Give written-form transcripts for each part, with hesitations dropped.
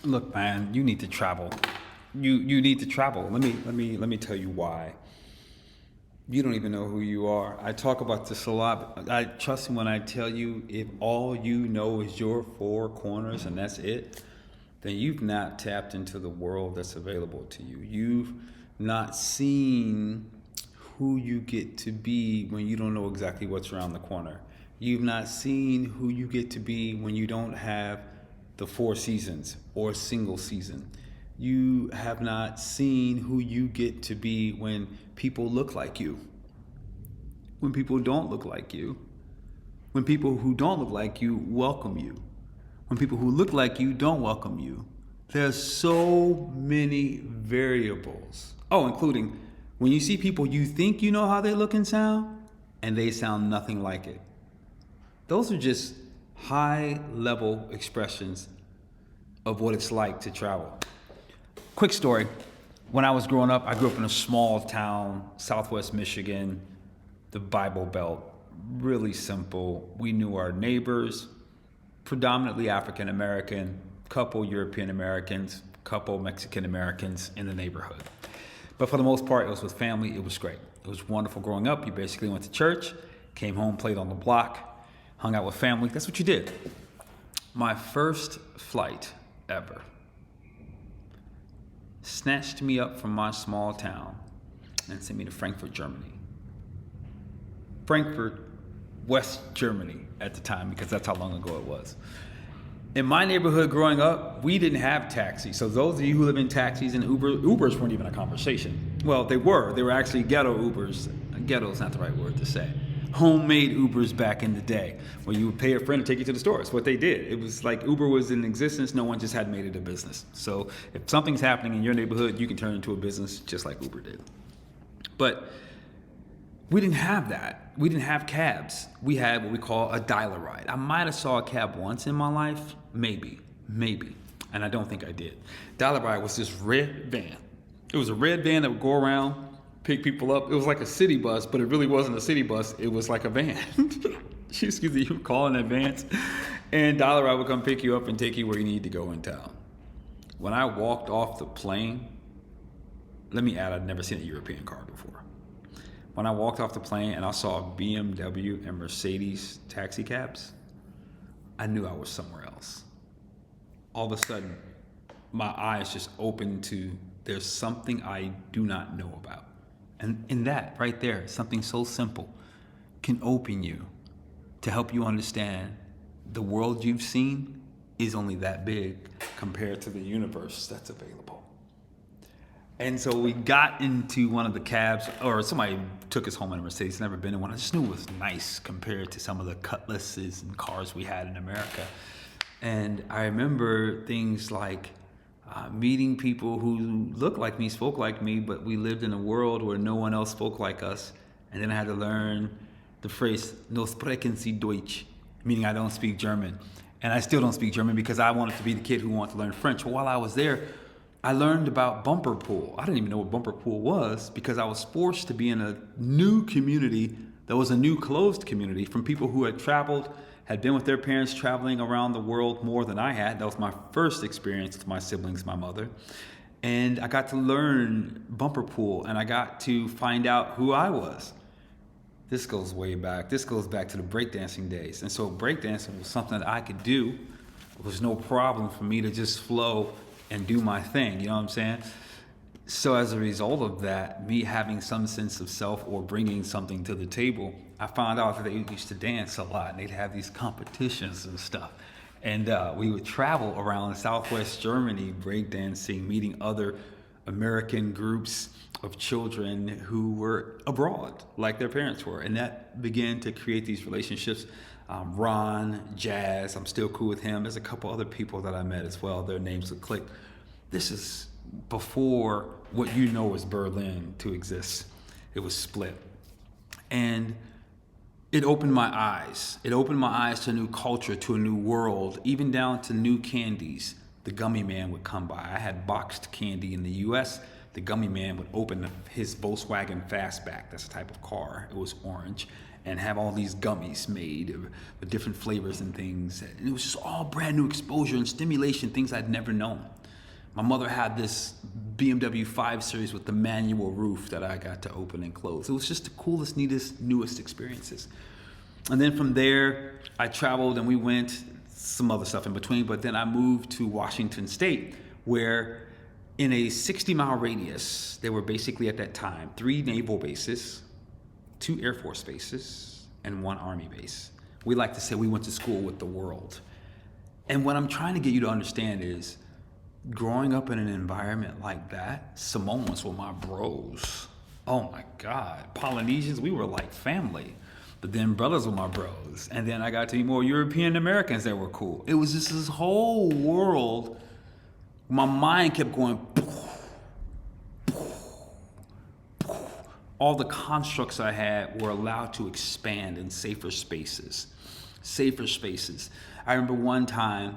Look, man, you need to travel. You need to travel. Let me tell you why. You don't even know who you are. I talk about this a lot. I trust me when I tell you, if all you know is your four corners and that's it, then you've not tapped into the world that's available to you. You've not seen who you get to be when you don't know exactly what's around the corner. You've not seen who you get to be when you don't have the four seasons or a single season. You have not seen who you get to be when people look like you, when people don't look like you, when people who don't look like you welcome you, when people who look like you don't welcome you. There's so many variables. Oh, including when you see people you think you know how they look and sound, and they sound nothing like it. Those are just high level expressions of what it's like to travel. Quick story. When I was growing up, I grew up in a small town, Southwest Michigan, the Bible Belt. Really simple. We knew our neighbors, predominantly African American, couple European Americans, couple Mexican Americans in the neighborhood. But for the most part, it was with family. It was great. It was wonderful growing up. You basically went to church, came home, played on the block, hung out with family. That's what you did. My first flight ever snatched me up from my small town and sent me to Frankfurt, Germany. Frankfurt, West Germany at the time, because that's how long ago it was. In my neighborhood growing up, we didn't have taxis. So those of you who live in taxis and Ubers weren't even a conversation. Well, they were. They were actually ghetto Ubers. Ghetto is not the right word to say. Homemade Ubers back in the day, where you would pay a friend to take you to the store. It's what they did. It was like Uber was in existence. No one just had made it a business. So if something's happening in your neighborhood, you can turn it into a business just like Uber did. But we didn't have that. We didn't have cabs. We had what we call a dial-a-ride. I might have saw a cab once in my life, maybe, and I don't think I did. Dial-a-ride was this red van. It was a red van that would go around, pick people up. It was like a city bus, but it really wasn't a city bus. It was like a van. Excuse me, you would call in advance, and dial-a-ride would come pick you up and take you where you need to go in town. When I walked off the plane, let me add, I'd never seen a European car before. When I walked off the plane and I saw BMW and Mercedes taxi cabs, I knew I was somewhere else. All of a sudden, my eyes just opened to, there's something I do not know about. And in that, right there, something so simple can open you to help you understand the world you've seen is only that big compared to the universe that's available. And so we got into one of the cabs, or somebody took us home in a Mercedes. Never been in one. I just knew it was nice compared to some of the Cutlasses and cars we had in America. And I remember things like meeting people who looked like me, spoke like me, but we lived in a world where no one else spoke like us. And then I had to learn the phrase, "No sprechen Sie Deutsch," meaning I don't speak German. And I still don't speak German because I wanted to be the kid who wanted to learn French. But while I was there, I learned about bumper pool. I didn't even know what bumper pool was because I was forced to be in a new community that was a new closed community from people who had traveled, had been with their parents traveling around the world more than I had. That was my first experience with my siblings, my mother. And I got to learn bumper pool and I got to find out who I was. This goes way back. This goes back to the breakdancing days. And so breakdancing was something that I could do. It was no problem for me to just flow and do my thing, you know what I'm saying? So as a result of that, me having some sense of self or bringing something to the table, I found out that they used to dance a lot and they'd have these competitions and stuff. And we would travel around Southwest Germany breakdancing, meeting other American groups of children who were abroad like their parents were. And that began to create these relationships. Ron, Jazz, I'm still cool with him. There's a couple other people that I met as well. Their names would click. This is before what you know as Berlin to exist. It was split. And it opened my eyes. It opened my eyes to a new culture, to a new world, even down to new candies. The gummy man would come by. I had boxed candy in the US. The gummy man would open his Volkswagen Fastback. That's a type of car. It was orange. And have all these gummies made with different flavors and things. And it was just all brand new exposure and stimulation, things I'd never known. My mother had this BMW 5 Series with the manual roof that I got to open and close. It was just the coolest, neatest, newest experiences. And then from there, I traveled and we went, some other stuff in between, but then I moved to Washington State, where in a 60-mile radius, there were basically at that time 3 naval bases, 2 Air Force bases, and 1 Army base. We like to say we went to school with the world. And what I'm trying to get you to understand is, growing up in an environment like that, Samoans were my bros. Oh my God. Polynesians, we were like family. But then brothers were my bros. And then I got to meet more European Americans that were cool. It was just this whole world. My mind kept going. All the constructs I had were allowed to expand in safer spaces. Safer spaces. I remember one time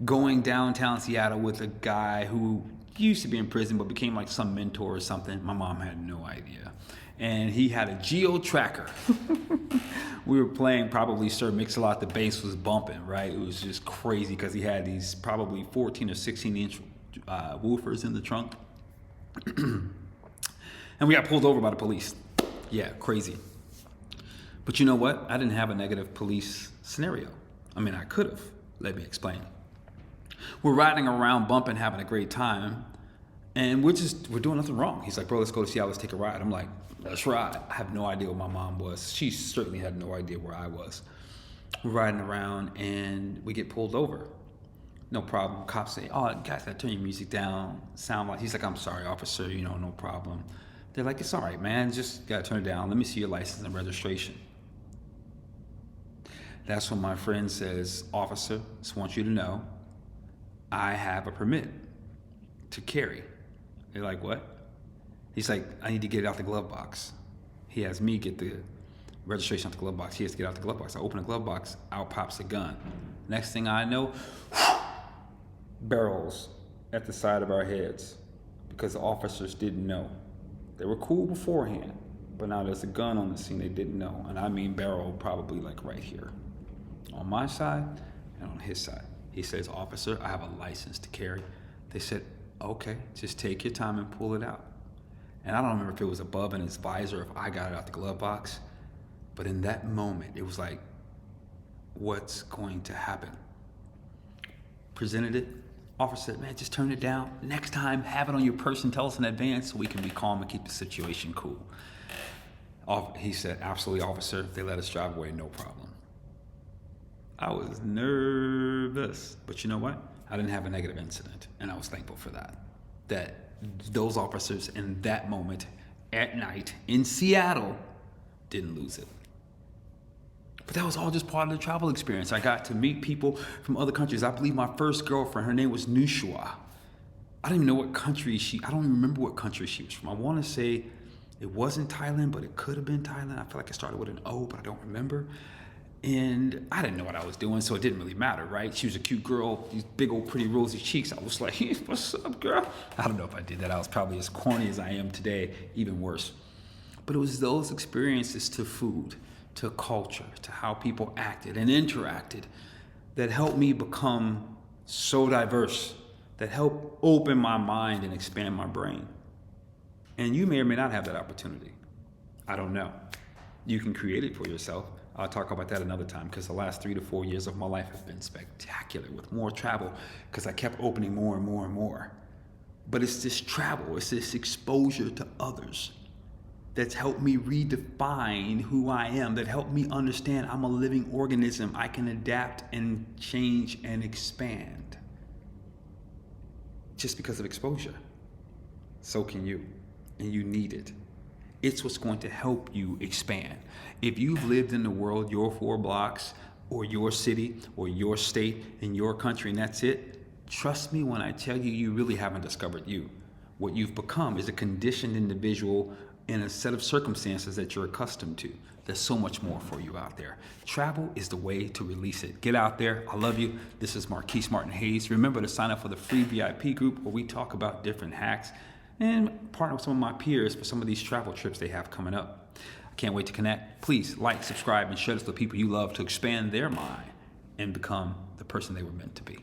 going downtown Seattle with a guy who used to be in prison but became like some mentor or something. My mom had no idea. And he had a geo tracker. We were playing probably Sir Mix-a-Lot. The bass was bumping, right? It was just crazy because he had these probably 14 or 16-inch woofers in the trunk. And we got pulled over by the police. Yeah, crazy. But you know what? I didn't have a negative police scenario. I mean, I could have. Let me explain. We're riding around, bumping, having a great time, and we're doing nothing wrong. He's like, bro, let's go to Seattle, let's take a ride. I'm like, let's ride. I have no idea where my mom was. She certainly had no idea where I was. We're riding around, and we get pulled over. No problem. Cops say, oh, guys, gotta turn your music down. Sound like, he's like, I'm sorry, officer, no problem. They're like, it's all right, man, just gotta turn it down. Let me see your license and registration. That's when my friend says, officer, just want you to know, I have a permit to carry. They're like, what? He's like, I need to get it out the glove box. He has me get the registration out the glove box. He has to get out the glove box. I open the glove box, out pops a gun. Next thing I know, barrels at the side of our heads because the officers didn't know. They were cool beforehand, but now there's a gun on the scene they didn't know. And I mean barrel probably like right here. On my side and on his side. He says, officer, I have a license to carry. They said, okay, just take your time and pull it out. And I don't remember if it was above in his visor, if I got it out the glove box. But in that moment, it was like, what's going to happen? Presented it. Officer said, man, just turn it down. Next time, have it on your person. Tell us in advance so we can be calm and keep the situation cool. He said, absolutely, officer. If they let us drive away, no problem. I was nervous, but you know what? I didn't have a negative incident, and I was thankful for that. That those officers in that moment at night in Seattle didn't lose it. But that was all just part of the travel experience. I got to meet people from other countries. I believe my first girlfriend, her name was Nushua. I don't even know what country I don't even remember what country she was from. I want to say it wasn't Thailand, but it could have been Thailand. I feel like it started with an O, but I don't remember. And I didn't know what I was doing, so it didn't really matter, right? She was a cute girl, these big old pretty rosy cheeks. I was like, hey, what's up, girl? I don't know if I did that. I was probably as corny as I am today, even worse. But it was those experiences to food, to culture, to how people acted and interacted that helped me become so diverse, that helped open my mind and expand my brain. And you may or may not have that opportunity. I don't know. You can create it for yourself. I'll talk about that another time because the last 3 to 4 years of my life have been spectacular with more travel because I kept opening more and more and more. But it's this travel, it's this exposure to others that's helped me redefine who I am, that helped me understand I'm a living organism. I can adapt and change and expand just because of exposure. So can you, and you need it. It's what's going to help you expand. If you've lived in the world, your 4 blocks, or your city, or your state, in your country, and that's it, trust me when I tell you, you really haven't discovered you. What you've become is a conditioned individual in a set of circumstances that you're accustomed to. There's so much more for you out there. Travel is the way to release it. Get out there. I love you. This is Marquise Martin Hayes. Remember to sign up for the free VIP group where we talk about different hacks and partner with some of my peers for some of these travel trips they have coming up. I can't wait to connect. Please like, subscribe, and share this with people you love to expand their mind and become the person they were meant to be.